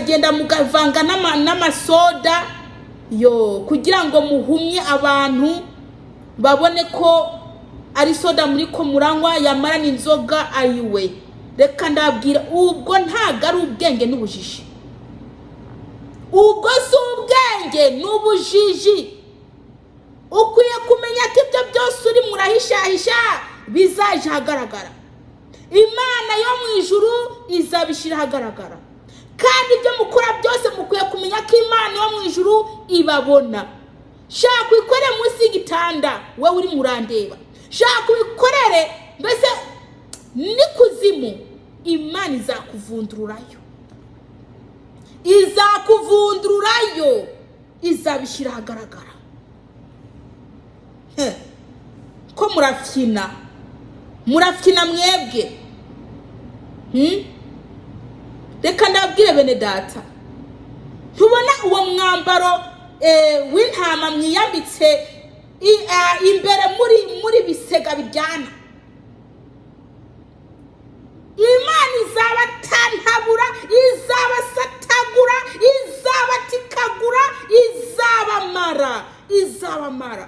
mukagenda mugavanga n'amasoda yo kugira ngo muhumye abantu babone ko ari soda muri ko muranywa yamara n'inzoga ayiwe. Reka ndabwira ubwo ntago ari ubwenge n'ubujiji, ubwo si ubwenge n'ubujiji. Ukwiye kumenya ko ibyo byose uri murahishahisha bizaje ahagaragara. Imana yo mu ijuru izabishira ahagaragara, kandi ibyo mukora byose mukwiye kumenya ko Imana yo mu ijuru ibabona. Shaka ubikorere munsi y'igitanda wowe uri murandeba, shaka ubikorere mbese ni kuzimu, Imana izakuvundururayo, izakuvundururayo, izabishira ahagaragara. Ko murafyina mwebwe. Reka ndabwire bene data, tubona uwo mwambaro w'intama mwiyambitse imbere muri bisega biryana. Imana izabatantabura, izabasatagura, izabatikagura, izabamara.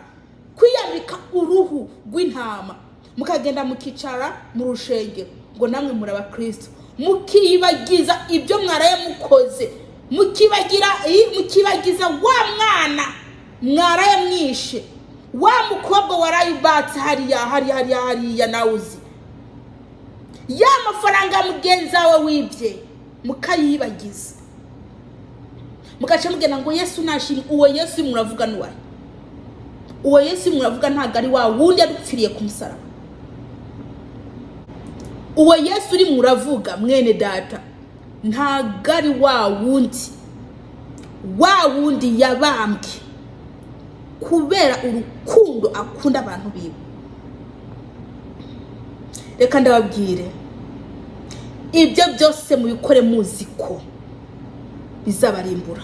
Kwiyambika uruhu rw'intama mukagenda mukicara mu rushengero ngo namwe muri abakristo, mukibagiza ibyo mwaraye mukoze, mukibagiza wa mwana mwaraye mwishe, wa mukobwa waraye ubatse hariya nawuzi, ya mafaranga mugenzi wawe wibye mukayibagiza, mukaca mugenda ngo Yesu nashimwe. Uwo Yesu muravuga nuwaye? Uwo Yesu muravuga ntago ari wa wundi yadupfiriye ku musaraba. Uwo Yesu uri muravuga mwene data ntago ari wa wundi yabambwe kubera urukundo akunda abantu biwe. Reka ndababwire, ibyo byose mubikore muzi ko bizabarimbura.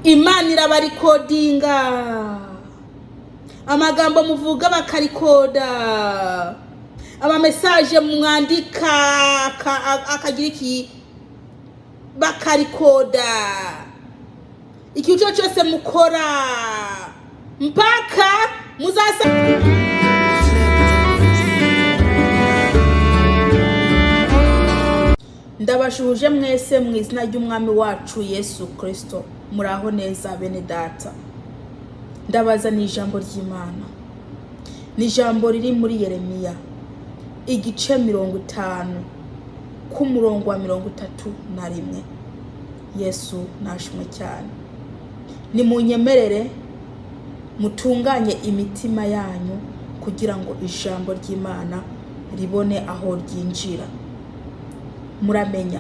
Imana irabarikodinga, amagambo muvuga bakarikoda, ama message mwandika akagira iki bakarikoda, ikico cyose mukora mpaka muzasa. Ndabashuje mwese mu izina ry'umwami wacu Yesu Kristo. Muraho neza bene data. Ndabaza ni ijambo ry'Imana, ni ijambo riri muri Yeremiya igice 50 kumurongo wa 31. Yesu nashimwe cyane. Ni munyemerere mutunganye imitima yanyu kugira ngo ijambo ry'Imana ribone aho ryinjira. Muramenya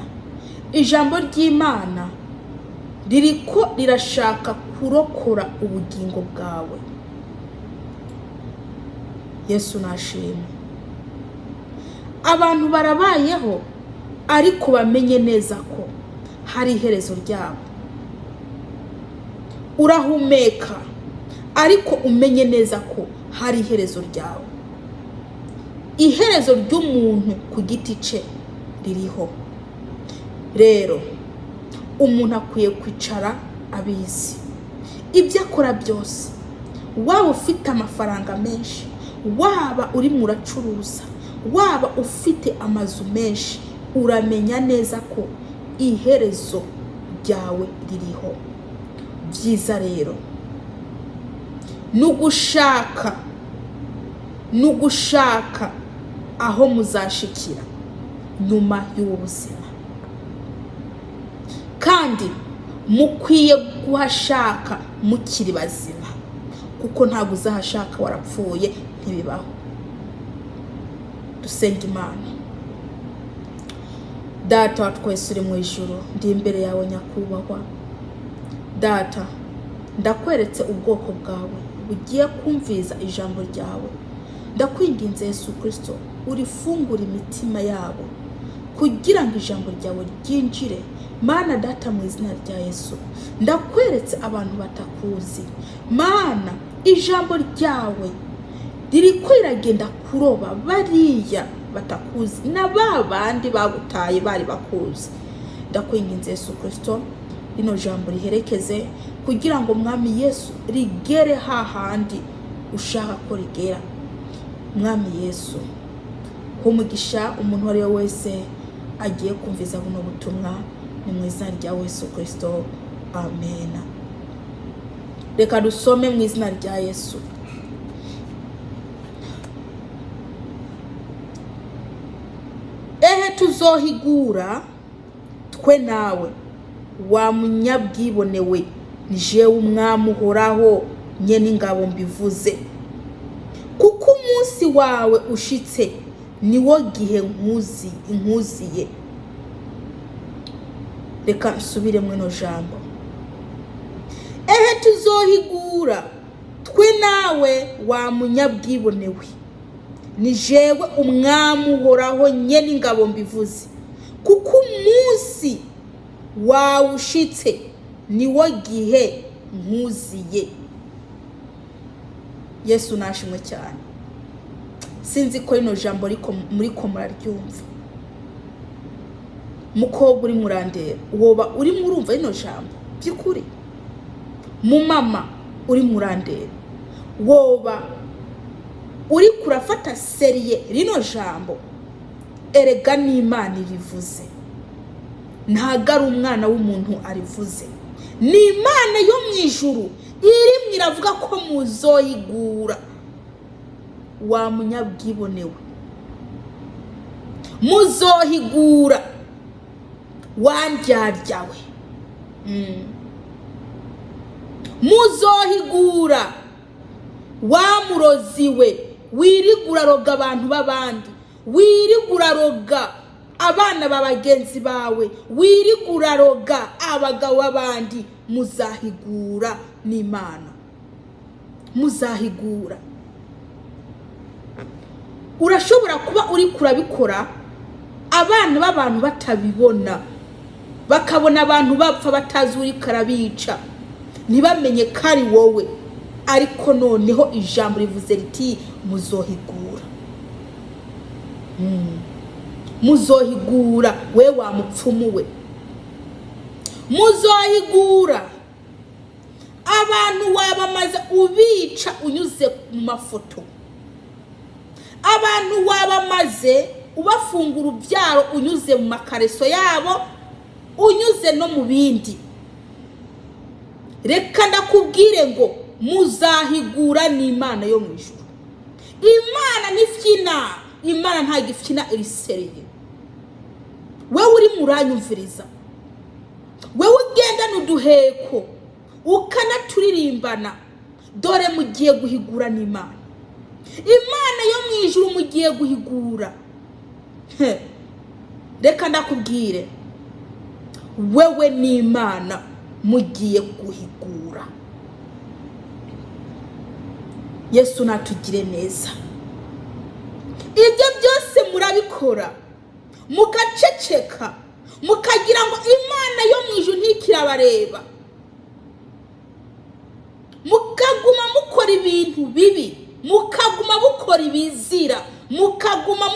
ijambo ry'Imana ririko rirashaka kurokora ubugingo bwawe. Yesu nashimwe. Abantu barabayeho ariko bamenye neza ko hari iherezo ryabo. Urahumeka ariko umenye neza ko hari iherezo ryawe. Iherezo ry'umuntu ku giti cye ririho. Rero umuntu akwiye kwicara abizi ibyo akora byose. Waba ufite amafaranga menshi, waba uri muracuruza, waba ufite amazu menshi, uramenya neza ko iherezo ryawe ririho. Byiza rero nugushaka aho muzashikira nyuma y'ubuzima, kandi mukwiye guhashaka mukiri bazima, kuko ntabwo uzahashaka warapfuye, ntibibaho. Dusenga Imana. Data wa twese uri mu ijuru, ndi imbere yawe nyakubahwa. Data, ndakweretse ubwoko bwawe bugiye kumviza ijambo ryawe. Ndakwinginze Yesu Kristo, urifungura imitima yabo kugira ngo ijambo ryawe ryinjire. Mana Data, mu izina rya Yesu, ndakweretse abantu batakuzi. Mana, ijambo ryawe riri kwiragenda kuroba bariya batakuzi na babandi bagutaye bari bakuzi. Ndakwinginze Yesu Kristo rino jambo riherekeze kugira ngo mwami Yesu rigere hahandi ushaka ko rigera. Mwami Yesu humugisha umuntu wari wese agiye kumviza buno butumwa ni mu izina rya Yesu Kristo, amen. Reka dusome mu izina rya Yesu. Ehe tuzohigura twe nawe wa munyabwibonewe ni jewe umwami uhoraho nyene ingabo mbivuze, kuko umunsi wawe ushitse niwo gihe nkuziye. Reka nsubire mweno jambo. Ehe tuzohigura twe nawe wa munyabwibonewe ni jewe umwami uhoraho nyene ingabo mbivuze, kuko umunsi wawe ushitse niwo gihe nkuziye. Yesu nashimwe cyane. Sinzi ko rino jambo muri ko muraryumva. Mukobwa uri murandera woba uri murumva rino jambo byukuri. Mu mama uri murandera woba uri kurafata seriye rino jambo. Erega ni Imana irivuze, ntago ari umwana w'umuntu arivuze. Ni Imana yo mu ijuru iri iravuga ko muzohigura wa munyabwibonewe, muzohigura wandyaryawe, muzohigura wa muroziwe wirigura roga abantu babandi, wirigura roga abana babagenzi bawe, wirigura roga abagabo babandi. Muzahigura n'Imana, muzahigura. Urashobora kuba uri kurabikora abana b'abantu batabibona, bakabona abantu bapfa batazi uri karabica, ntibamenye kari wowe. Ariko noneho ijambo rivuze riti muzohigura. Muzohigura we wa mupfumuwe, muzohigura abantu wabamaze ubica unyuze mu mafoto, abantu wabamaze ubafungura ubyaro unyuze mu makareso yabo, unyuze no mu bindi. Reka ndakubwire ngo muzahigura n'Imana yo mu ijuru. Imana nifyina, Imana ntagifyina irisereye. Wewe uri muranyumviriza, wewe ugenda n'uduheko ukanaturirimbana, dore mugiye guhigura n'Imana. Imana yo mu ijuru mugiye guhigura. Reka ndakubwire wewe n'Imana mugiye guhigura. Yesu natugire neza. Ibyo byose murabikora mugaceceka, mukagira ngo Imana yo mu ijuru ntikirabareba, mukaguma mukora ibintu bibi, mukaguma mukora ibizira, mukaguma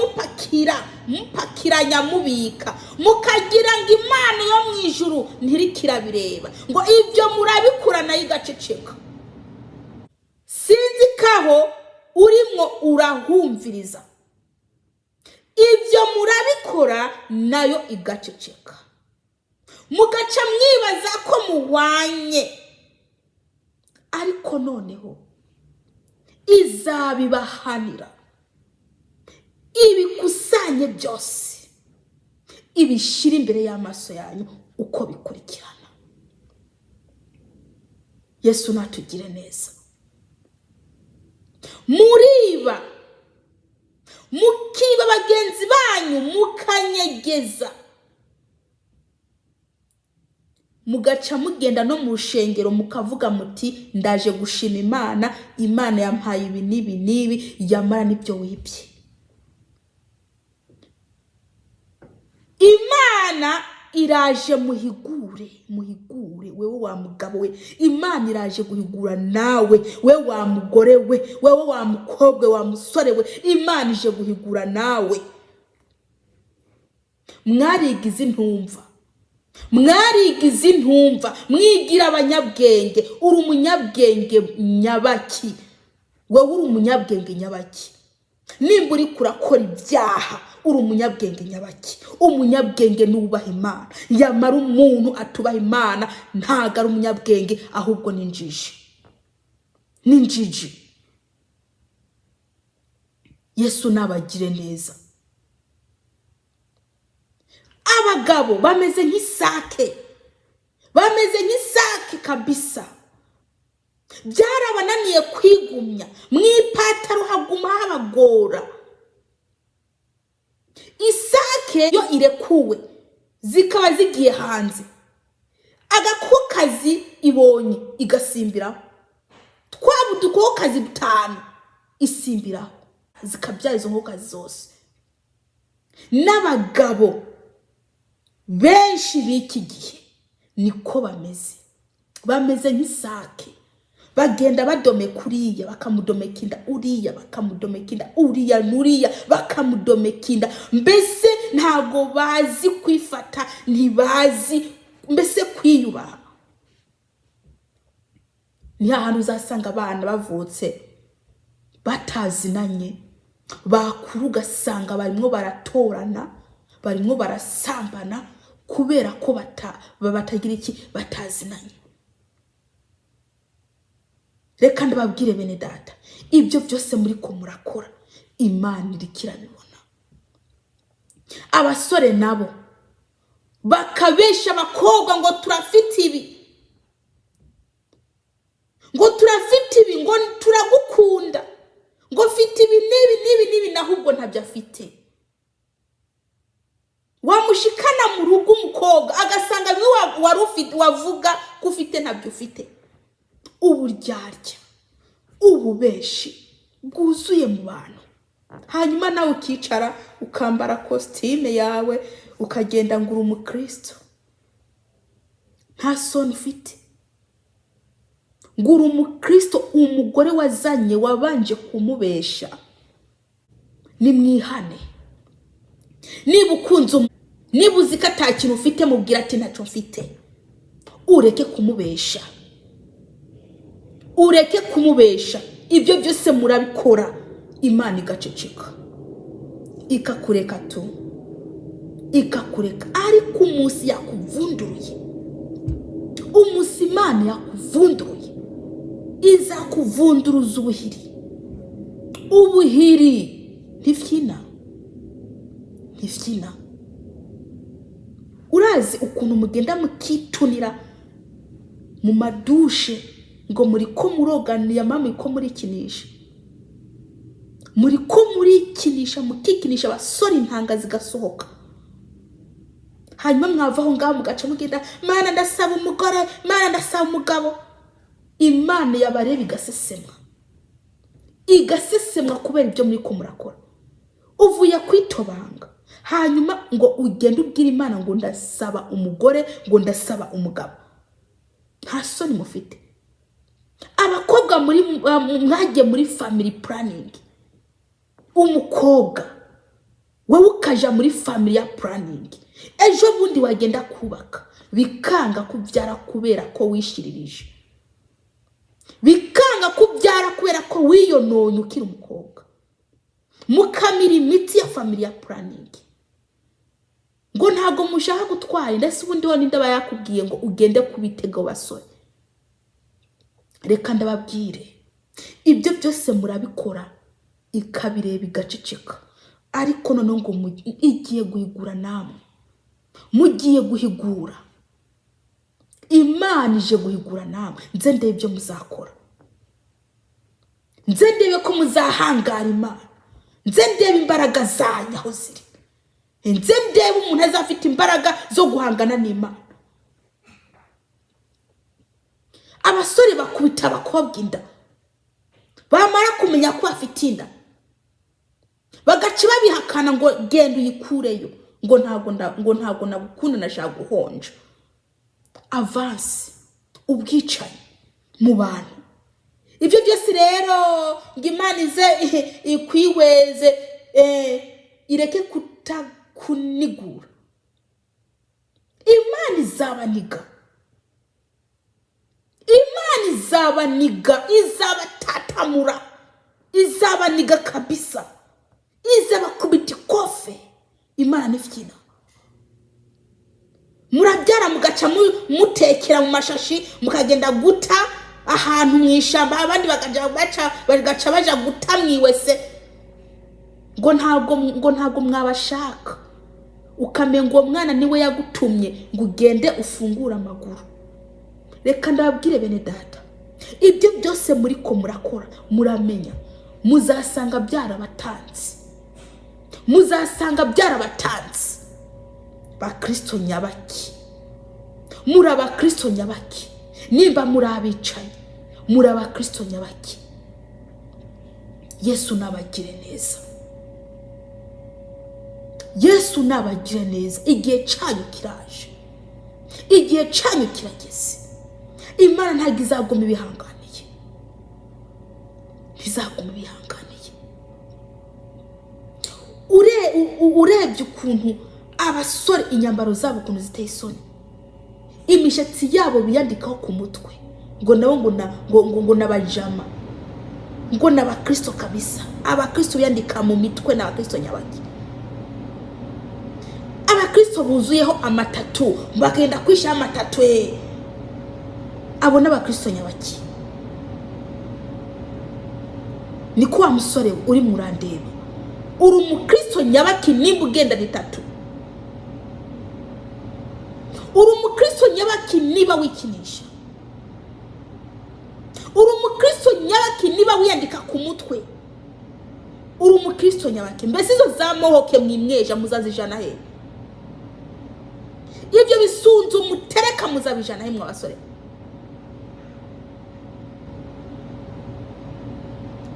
mupakiranya mubika, mukagira ngo Imana yo mu ijuru ntirikirabireba, ngo ibyo murabikora nayo igaceceka. Sinzi kaho urimo urahumviriza, ibyo murabikora nayo igaceceka, mugaca mwibaza ko muhwanye. Ariko noneho izabibahanira, ibikusanye byose, ibishira imbere y'amaso yanyu uko bikurikirana. Yesu natugire neza. Muriba, mukiba bagenzi banyu, mukanyegeza, mugaca mugenda no mu rushengero mukavuga muti ndaje gushima Imana, Imana yampaye ibi nibi nibi, yamara nibyo wibye. Imana iraje muhigure, wewe wa mugabo we. Imana iraje guhigura nawe, wewe wa mugore we, wewe wa mukobwa, wa musore we. Imana ije guhigura nawe. mwarigize intumva, mwarigize intumva, mwigira abanyabwenge. Uri umunyabwenge nyabaki? Wowe uri umunyabwenge nyabaki? Nimba uri kurakora ibyaha, uri umunyabwenge nyabaki? Umunyabwenge nubaha Imana. Yamara umuntu atubaha Imana ntago ari umunyabwenge, ahubwo ni injiji. Ni injiji. Yesu nabagire neza. Abagabo bameze nk'isake, bameze nk'isake kabisa. Byarabananiye kwigumya, mwipataro haguma habagora. Isake yo irekuwe zikaba zigiye hanze, agakokazi ibonye igasimbiraho, twaba udukokazi 5 isimbiraho, zikabyara izo nkokazi zose. N'abagabo benshi b'iki gihe niko bameze nk'isake. Bagenda badome kuriya, bakamudomeka inda, uriya bakamudomeka inda, uriya nuriya bakamudomeka inda. Mbese ntago bazi kwifata, ntibazi mbese kwiyubaha. Ni ahantu uzasanga abana bavutse batazinanye, bakuru ugasanga barimo baratorana, barimo barasambana kubera ko batagira iki, batazinanye. Reka ndababwire bene data, ibyo byose muri ko murakora Imana irikirabibona. Abasore nabo bakabesha abakobwa ngo turafite ibi, ngo turafite ibi, ngo turagukunda, ngo fite ibi nibi nahubwo ntabyo afite. Wamushikana mu rugo umukobwa agasanga niwe wari ufite, wavuga ko ufite ntabyo ufite. Uburyarya, ububeshi bwuzuye mu bantu. Hanyuma nawe ukicara ukambara costume yawe ukagenda ngura umukristo. Nta soni ufite. Ngura umukristo, umugore wazanye wabanje kumubesha. Nimwihane. Niba ukunze, niba uzi ko ata kintu ufite, mubwira ati ntacyo mfite. Ureke kumubesha. Ureke kumubesha. Ibyo byose murabikora, Imana igaceceka, ikakureka tu, ikakureka. Ariko umunsi yakuvunduruye, umunsi Imana yakuvunduruye, izakuvunduruza ubuhiri. Ubuhiri ntifyina. Urazi ukuntu mugenda mukitunira mu madushe ngo muri ko muroganiye mama ko muri kinisha, muri ko muri kinisha, mukikinisha abasore intanga zigasohoka. Hanyuma mwavaho ngaho mugaca mugenda, Mana ndasaba umugore, Mana ndasaba umugabo. Imana yabareba igasesemwa kubera ibyo muri ko murakora. Uvuye kwitobanga, hanyuma ngo ugende ubwira Imana ngo ndasaba umugore, ngo ndasaba umugabo. Nta soni mufite. Abakobwa muri mwagiye muri family planning. Umukobwa wowe ukaja muri family planning, ejo bundi wagenda kubaka bikanga kubyara kubera ko wishiririje, bikanga kubyara kubera ko wiyononye ukiri umukobwa. Mukamira imiti ya family planning. Ngo ntago mushaka gutwara, ndetse ubundi ho ndaba yakubwiye ngo ugende kubitega basore. Reka ndababwire, ibyo byose murabikora ikabireba igaceceka. Ariko none ngo igiye guhigura namwe, mugiye guhigura. Imana ije guhigura namwe. Nze ndebe ibyo muzakora, nze ndebe ko muzahangara Imana, nze ndebe imbaraga zanyu aho ziri, nze ndebe umuntu azafite imbaraga zo guhangana n'Imana. Abasore bakubita abakobwa inda, bamara kumenya ko afite inda bagaca babihakana ngo genda uyikureyo, ngo ntago nagukunda, nashaka guhonja. Avance ubwicanyi mu bantu. Ibyo byose rero ngo Imana ize ikwiweze, ireke kutakunigura. izabaniga, Imana izabaniga, izabatatamura, izabaniga kabisa, izabakubita ikofe. Imana nifyina. Murabyara mugaca mutekera mu mashashi mukagenda guta ahantu mwishamba, abandi bagaca baja guta mwiwese ngo ntabwo mwabashaka. Ukamenga uwo mwana niwe yagutumye ngo ugende ufungura amaguru. Reka ndababwire bene data, ibyo byose muri ko murakora muramenya muzasanga byarabatanze, muzasanga byarabatanze. Bakristo nyabaki, muri abakristo nyabaki, nimba muri abicaye muri abakristo nyabaki. Yesu nabagire neza, Yesu nabagire neza. Igihe cyanyu kiraje, igihe cyanyu kirageze. Imana ntabwo izaguma ibihanganiye, ntizaguma ibihanganiye. Urebye ukuntu abasore inyambaro zabo ukuntu ziteye isoni, imishatsi yabo biyandikaho ku mutwe ngo nabo ngo nabajama, ngo n'abakristo kabisa. Abakristo biyandika mu mitwe n'abakristo nyabaki, abakristo buzuyeho amatatu bakenda kwisha amatatu. Abo n'abakristo nyabaki. Ni kwa musore uri murandeba, uri umukristo nyabaki nimba ugenda bitatu. Uri umukristo nyabaki niba wikinisha, uri umukristo nyabaki niba wiyandika ku mutwe. Uri umukristo nyabaki. Mbese izo zamohoke mwimweja muzazijana he? Ibyo bisunzu mutereka muzabijana he mwabasore?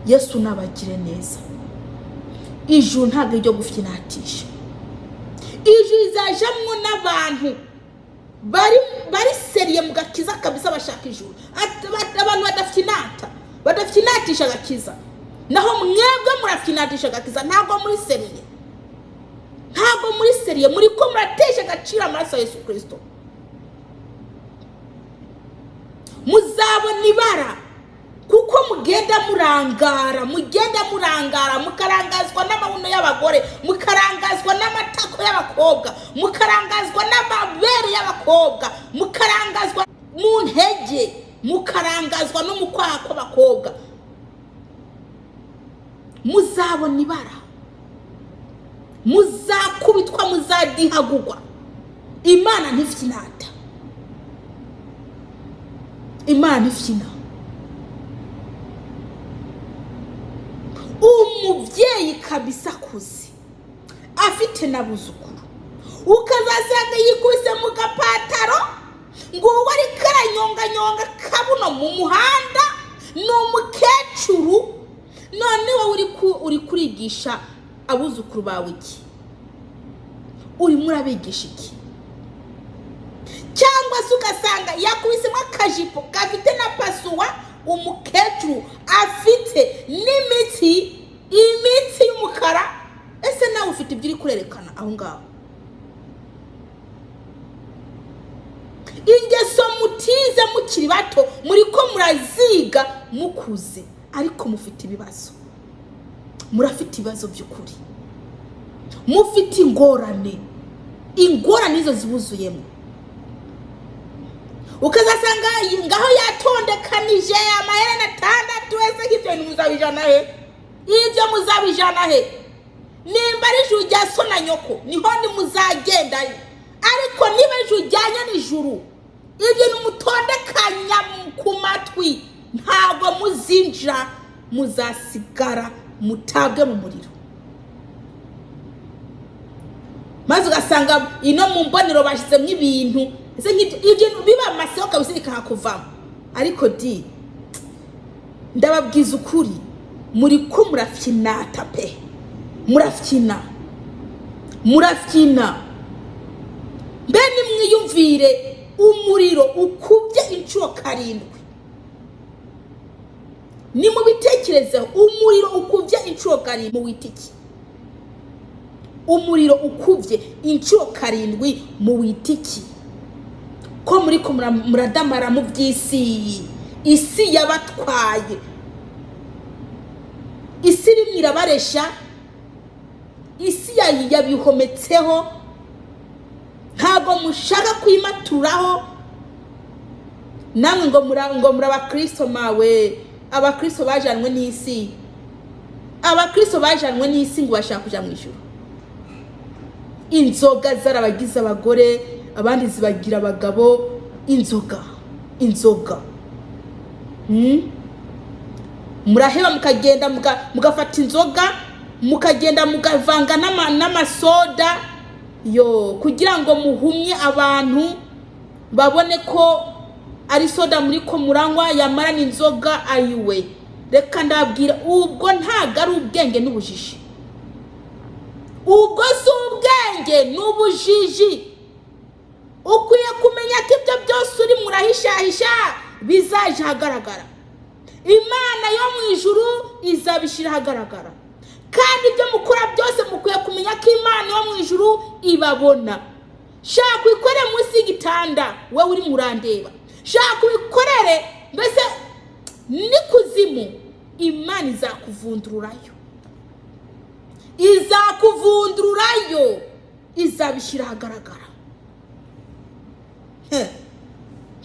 Yesu nabagire neza. Ijuru ntabwo iryo gufyinatisha. Ijuru izajamwo n'abantu bari seriye mu gakiza kabisa, bashaka ijuru. Abantu badafyinatisha gakiza, naho mwebwe murafyinatisha gakiza. Ntabwo muri seriye, ntabwo muri seriye, muri ko muratesha gaciro amaraso ya Yesu Kristo. Muzabona ibara kuko mugenda murangara, mukarangazwa n'amabuno y'abagore, mukarangazwa n'amatako y'abakobwa, mukarangazwa n'amabere y'abakobwa, mukarangazwa mu ntege, mukarangazwa no mu kwaha kw'abakobwa. Muzabona ibara, muzakubitwa, muzadihagurwa. Imana ntifyinata, Imana ntifyina. Umubyeyi kabisa kuzi afite nabuzukuru, ukazasanga yikubise mu gapataro ngo wari karanyonga kabuno mu muhanda, n'umukecuru. None wowe uri kurigisha abuzukuru bawe iki? Uri murabigisha iki? Cyangwa se ugasanga yakubisemo akajipo gafite na pasuwa, umukecuru afite n'imitsi y'umukara. Ese nawe ufite ibyo uri kurerekana aho ngaho? Ingeso mutize mukiri bato, muri ko muraziga mukuze, ariko mufite ibibazo. Murafite ibibazo by'ukuri, mufite ingorane izo zibuzuyemo. Ukazasanga ngaho yatondekanije amaherena 6. Wese nk'ibyo muzabijana he? Ibyo muzabijana he? Nimba ari ijuru rya so na nyoko niho muzagendayo, ariko niba ijuru ryanya n'ijuru, ibyo mutondekanya ku matwi, ntabwo muzinjira, muzasigara mutabwe mu muriro. Maze ugasanga ino mu mbonero bashyizemo ibintu ibyo biba amasoko kabisa bikahakuvamo. Ariko ndababwiza ukuri, muri ko murafyinata pe, murafyina. Mbe nimwiyumvire umuriro ukubye inshuro 7. Ni mu bitekerezo umuriro ukubye inshuro 7 mu witiki. Umuriro ukubye inshuro 7 mu witiki. ko muri ko muradamara mu by'isi. Isi yabatwaye, isi rimwe irabaresha, isi yabihometseho, ntago mushaka kwimaturaho. Namwe ngo muri abakristo mawe, abakristo bajanwe n'isi, abakristo bajanwe n'isi ngo bashaka kuja mu ijuru. Inzoga zarabagize abagore, abandi zibagira abagabo. Inzoga muraheba mukagenda mugafata inzoga mukagenda mugavanga n'amasoda kugira ngo muhumye abantu babone ko ari soda muri ko muranywa, yamara n'inzoga ayiwe. Reka ndabwira, ubwo ntago ari ubwenge n'ubujiji, ubwo si ubwenge n'ubujiji. Ukwiye kumenya ko ibyo byose uri murahishahisha bizaje ahagaragara. Imana yo mu ijuru izabishira ahagaragara, kandi ibyo mukora byose mukwiye kumenya ko Imana yo mu ijuru ibabona. Shaka ubikorere munsi y'igitanda wowe uri murandeba, shaka ubikorere mbese ni kuzimu. Imana izakuvundururayo, izabishira ahagaragara.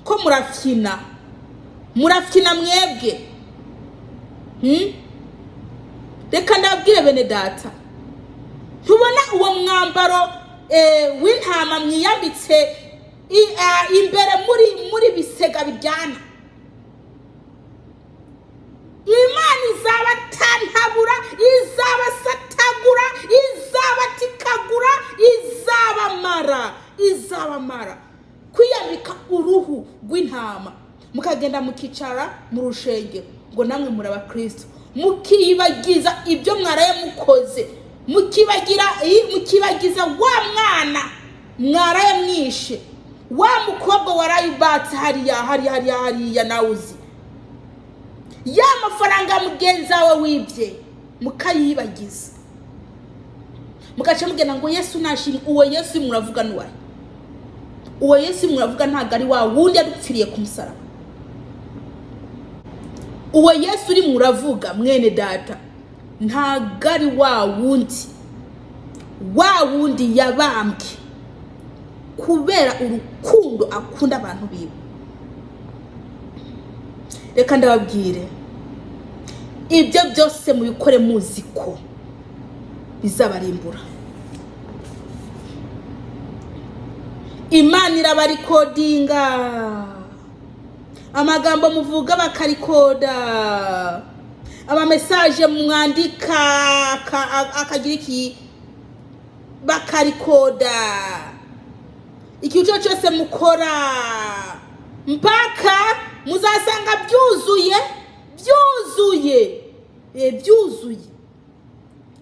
Ko murafyina mwebwe. Reka ndabwire bene data, ntubona uwo mwambaro w'intama mwiyambitse imbere muri bisega biryana? Imana izabatantabura, izabasatagura, izabatikagura, izabamara. Kwiyambika uruhu rw'intama mukagenda mukicara mu rushengero ngo namwe muri abakristo, mukibagiza ibyo mwaraye mukoze, mukibagiza wa mwana mwaraye mwishe, wa mukobwa warayibatse hariya nawuzi, ya mafaranga mugenzi wawe wibye mukayibagiza, mugaca mugenda ngo Yesu nashimwe. Uwo Yesu muravuga n'uwaye? Uwo Yesu muravuga ntago ari wa wundi yadupfiriye ku musaraba. Uwo Yesu uri muravuga mwene data ntago ari wa wundi yabambwe kubera urukundo akunda abantu biwe. Reka ndababwire, ibyo byose mubikore muzi ko bizabarimbura. Imana irabarikodinga, amagambo muvuga bakarikoda, amamesaje mwandika akagira iki bakarikoda, ikico cyose mukora mpaka muzasanga byuzuye.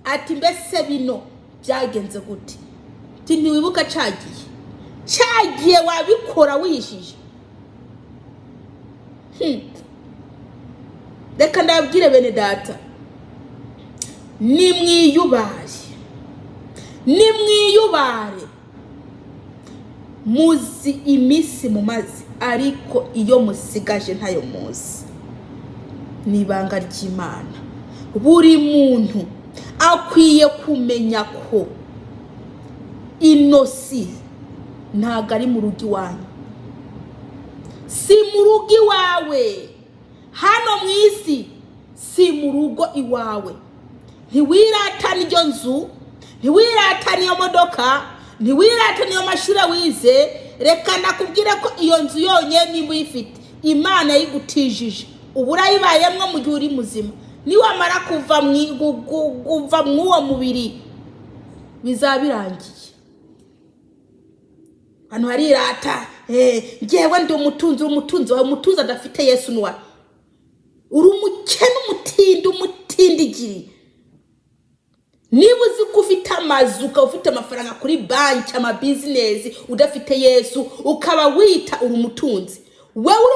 Ati mbese bino byagenze gute? Ntiwibuka cyagiye wabikora wishije. Reka ndabwire bene data, nimwiyubare muzi imisi mu mazi, ariko iyo musigaje ntayo muzi. Nibanga ry'Imana. Buri muntu akwiye kumenya ko inosi ntago ari mu rugo iwanyu, si mu rugo iwawe. Hano mu isi si mu rugo iwawe. Ntiwiratane iyo nzu, ntiwiratane iyo modoka, ntiwiratane iyo mashuri wize. Reka ndakubwire ko iyo nzu yonyine niba uyifite Imana yigutijije, ubu urayibayemwo mu gihe uri muzima. Niwamara kuva mw'uwo mubiri bizabirangiye. Hano harirata, ngewe ndi umutunzi wawe. Umutunzi adafite Yesu n'uwa uri umukene, umutindigiri. Niba uzi ko ufite amazu, ukaba ufite amafaranga kuri banki, amabizinesi, udafite Yesu ukaba wita uri umutunzi, wewe uri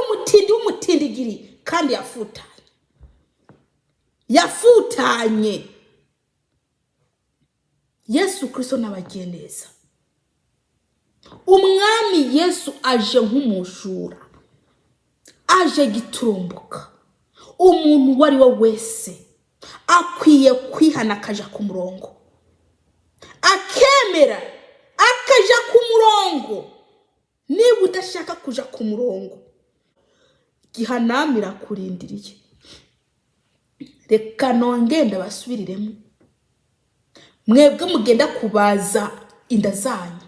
w'umutindigiri kandi yafutanye. Yesu Kristo n'abageneza, umwami umwami Yesu aje nk'umujura, aje giturumbuka. Umuntu wari we wese akwiye kwihana akaja ku murongo, akemera akaja ku murongo. Niba udashaka kuja ku murongo, gihanamira kurindiriye. Reka nongenda basubiriremo. Mwebwe mugenda kubaza inda zanyu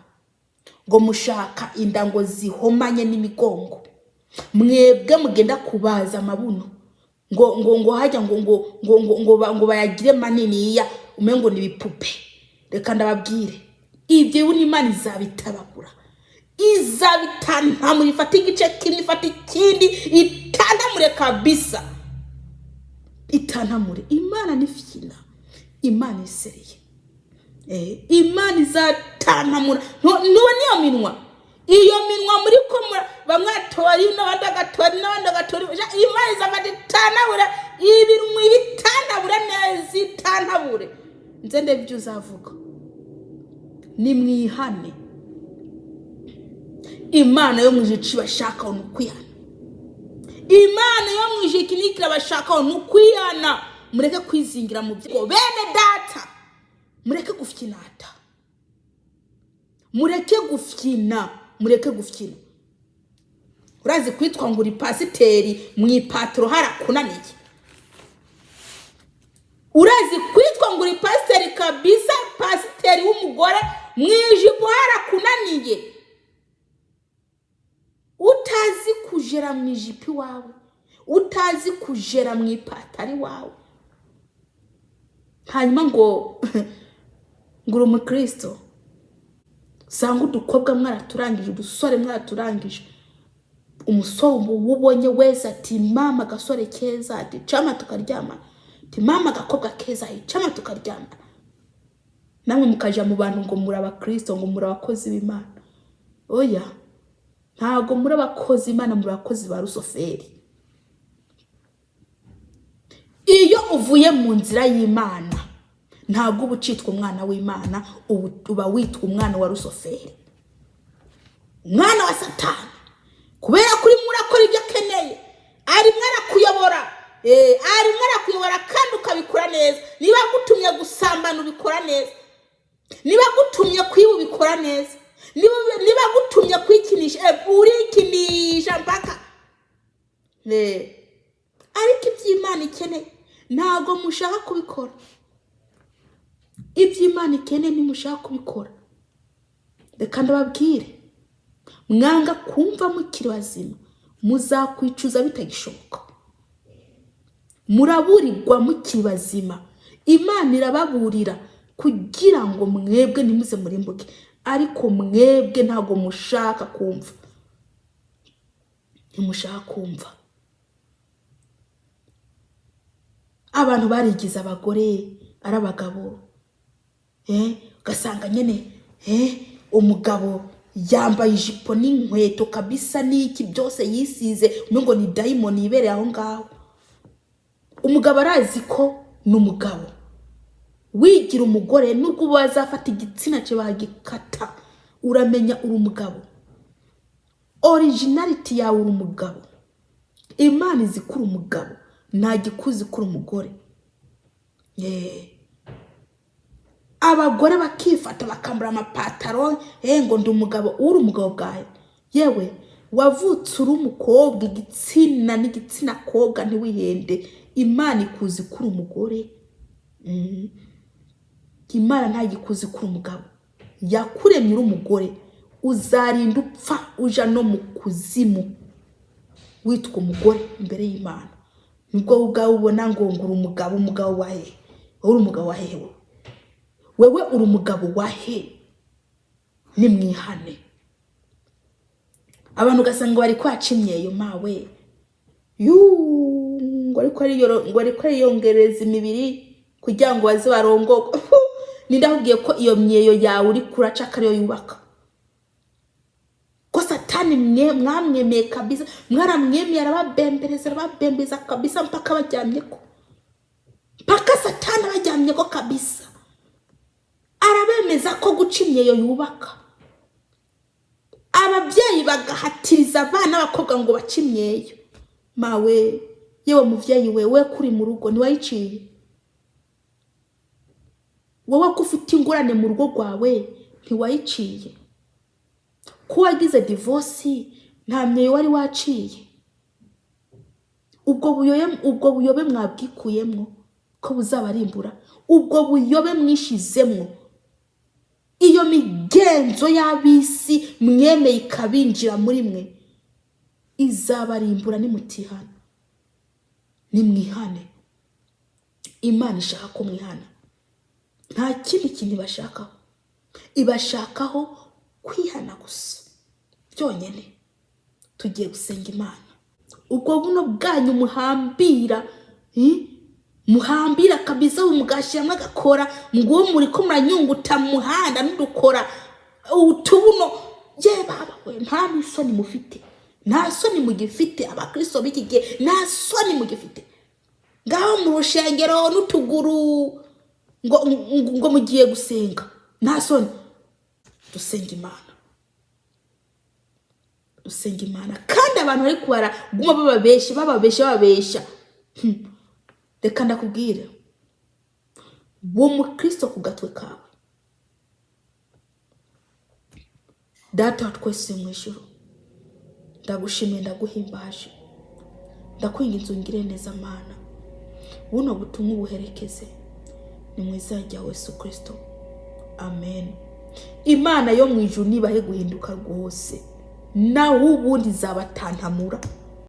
ngo mushaka inda ngo zihomanye n'imigongo, mwebwe mugenda kubaza amabuno ngo hajya ngo bayagire maniniya umengo ni bipupe. Reka ndababwire, ibyo Imana izabitabagura, izabitantamura, ifata igice kimwe ifata ikindi, itantamure kabisa, itantamure. Imana ni fina, Imana isereye. Imana izatantamura. Nuba niyo minwa, iyo minwa muri ko bamwatori n'abandagatori, Imana izabaditantabura, ibintu ibitantabura neza, itantabure. Nze ndebyo uzavuga. Nimwihane. Imana yo mwijiki bashaka unukwihana. Imana yo mwijiki nikira bashaka unukwihana. Mureke kwizingira mu byo. Bene data, mureke gufyinata. Mureke gufyina. Urazi kwitwa ngo uri pasiteri mwipatro harakunaniye. Urazi kwitwa ngo uri pasiteri kabisa, pasiteri w'umugore mwijipo harakunaniye. Utazi kujera mwijipi wawe, utazi kujera mwipatari wawe, hanyuma ngo uri umukristo. Sanga udukobwa mwaraturangije, udusore mwaraturangije. Umusore ubonye wese ati mama gasore keza, ati chama tukaryama, ati mama gakobwa keza, chama tukaryama. Namwe mukaja mu bantu ngo muri abakristo, ngo muri abakozi b'Imana. Oya, ntago muri abakozi Imana, muri abakozi ba rusoferi. Iyo uvuye mu nzira y'Imana, ntago ubucitwa umwana w'Imana, uba witwa umwana wa rusoferi, umwana wa Satani. Kubera kuri murakora ibyo akeneye, ari mwarakuyobora, ari mwarakuyobora kandi ukabikora neza. Niba gutumye gusambana ubikora neza, niba gutumye kwiba ubikora neza, niba gutumye kwikinisha urikinisha mpaka. Ariko iby'Imana ikeneye ntago mushaka kubikora. Iby'Imana ikeneye nimushaka kubikora. Reka ndababwire, mwanga kumva mukiri bazima, muzakwicuza bitagishoboka. Muraburirwa mukiri bazima, Imana irababurira kugira ngo mwebwe nimuze murimbuke. Ariko mwebwe ntago mushaka kumva, ntimushaka kumva. Abantu barigize abagore ari abagabo, ugasanga nyene umugabo yambaye ijipo n'inkweto kabisa n'iki byose yisize, ngo ni daimon ibereye aho ngaho. Umugabo arazi ko n'umugabo, wigira umugore nubwo bazafata igitsina cye bagikata, uramenya uri umugabo. Originality yawe uri umugabo. Imana izikura umugabo, nta gikuzi kuri umugore. Abagore bakifata bakambara amapataro, ngo ndi umugabo. Uri umugabo bwawe. Yewe wavutse uri umukobwa, igitsina n'igitsina kobwa ntiwihende. Imana ikuzi kuri umugore. Imana nta gikuzi kuri umugabo. Yakuremye uri umugore, uzarinda upfa uja no mu kuzimu witwa umugore imbere y'Imana. Nubwo ubwawe ubona ngo uri umugabo, umugabo wahe? Uri umugabo wahe? Wewe uri umugabo wahe? Nimwihane. Abantu gasanga bari kwaca imyeyo mawe, ngo ariko yongereza imibiri kugira ngo baze barongoka. Nindahubwiye ko iyo myeyo yawe uri kuraca kariyo yubaka. Ko Satani mwamwemeye kabisa, mwaramwemeye arababembeza kabisa mpaka bajyamyeko. Mpaka Satani bajyamyeko kabisa. Arabemeza ko guca imyeyo yubaka. Ababyeyi bagahatiriza abana b'abakobwa ngo bace imyeyo. Mawe yewe muvyeyi we kuri mu rugo ntiwayiciye? Wowe ko ufite ingorane mu rugo rwawe ntiwayiciye? Ko wagize divorce nta myeyo wari waciye? Ubwo buyobe mwabwikuyemwo ko buzabarimbura, ubwo buyobe mwishizemwo, iyo migenzo y'abisi mwemeye ikabinjira muri mwe izabarimbura nimutihana. Nimwihane. Imana ishaka ko mwihana, nta kindi kintu ibashakaho. Ibashakaho kwihana gusa byonyine. Tugiye gusenga Imana. Ubwo buno bwanyu muhambira kabisa, umugashiramo agakora ngo muri ko muranyunguta muhanda n'udukora utubuno. Je baba we, nta nisoni mufite, nta soni mugifite. Abakristo Bigiye nta soni mugifite. Ngaho mu rushengero n'utuguru ngo mugiye gusenga, nta soni. Dusenga Imana, dusenga Imana. Kandi abantu bari kubara guma bababesha. Reka ndakubwira, wo mukristo ku gatwe kawe. Data wa twese mu ijuru, ndagushimiye ndaguhimbaje, ndakwinginze ungire neza Mana. Buno butumwa ubuherekeze ni mu izina rya Yesu Kristo, amen. Imana yo mu ijuru nibahe guhinduka rwose, naho ubundi zabatantamura.